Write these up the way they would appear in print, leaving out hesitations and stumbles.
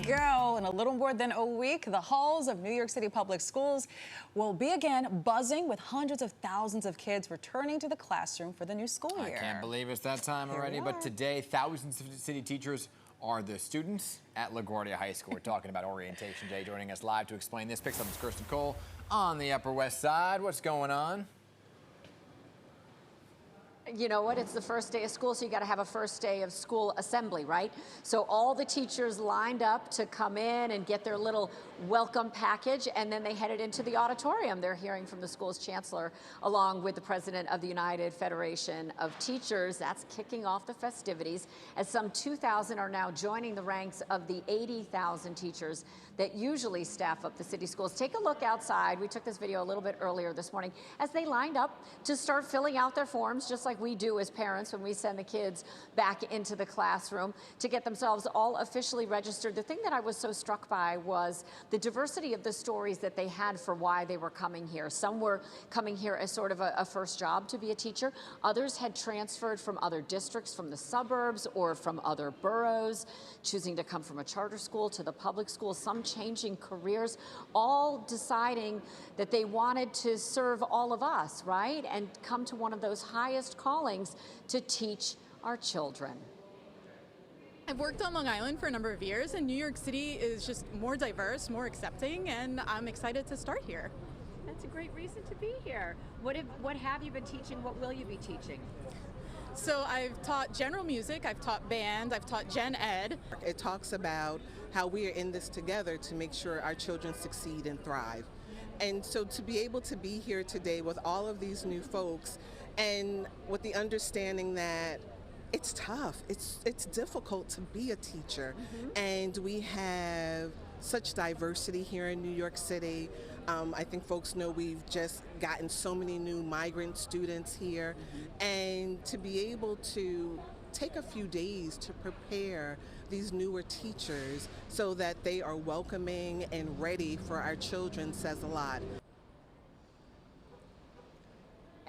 go. In a little more than a week, the halls of New York City public schools will be again buzzing with hundreds of thousands of kids returning to the classroom for the new school year. I can't believe it's that time already, but today thousands of city teachers are the students at LaGuardia High School. We're talking about Orientation Day. Joining us live to explain this, picks up is Kirstin on the Upper West Side. What's going on? You know what? It's the first day of school, so you got to have a first day of school assembly, right? So all the teachers lined up to come in and get their little welcome package, and then they headed into the auditorium. They're hearing from the school's chancellor, along with the president of the United Federation of Teachers. That's kicking off the festivities, as some 2,000 are now joining the ranks of the 80,000 teachers that usually staff up the city schools. Take a look outside. We took this video a little bit earlier this morning as they lined up to start filling out their forms, just like we do as parents when we send the kids back into the classroom to get themselves all officially registered. The thing that I was so struck by was the diversity of the stories that they had for why they were coming here. Some were coming here as sort of a first job to be a teacher. Others had transferred from other districts, from the suburbs or from other boroughs, choosing to come from a charter school to the public school, some changing careers, all deciding that they wanted to serve all of us, right? And come to one of those highest callings to teach our children. I've worked on Long Island for a number of years, and New York City is just more diverse, more accepting, and I'm excited to start here. That's a great reason to be here. What have you been teaching? What will you be teaching? So I've taught general music, I've taught band, I've taught gen ed. It talks about how we are in this together to make sure our children succeed and thrive. And so to be able to be here today with all of these new folks and with the understanding that it's tough, it's difficult to be a teacher, and we have such diversity here in New York City. I think folks know we've just gotten so many new migrant students here, and to be able to take a few days to prepare these newer teachers so that they are welcoming and ready for our children says a lot.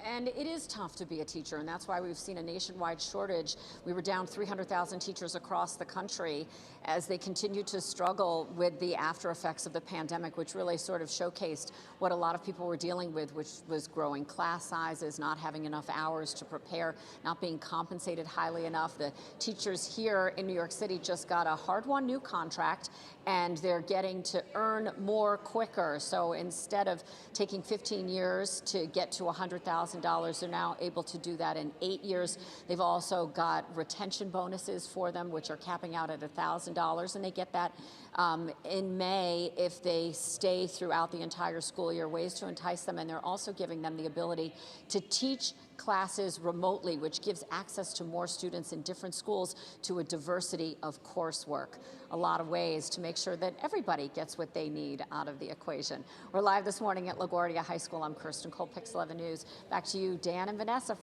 And it is tough to be a teacher, and that's why we've seen a nationwide shortage. We were down 300,000 teachers across the country as they continue to struggle with the after effects of the pandemic, which really sort of showcased what a lot of people were dealing with, which was growing class sizes, not having enough hours to prepare, not being compensated highly enough. The teachers here in New York City just got a hard-won new contract, and they're getting to earn more quicker. So instead of taking 15 years to get to $100,000, they're now able to do that in 8 years. They've also got retention bonuses for them, which are capping out at $1,000, and they get that in May if they stay throughout the entire school year, ways to entice them. And they're also giving them the ability to teach classes remotely, which gives access to more students in different schools to a diversity of coursework. A lot of ways to make sure that everybody gets what they need out of the equation. We're live this morning at LaGuardia High School. I'm Kirstin Cole, Pix 11 News. Back to you, Dan and Vanessa.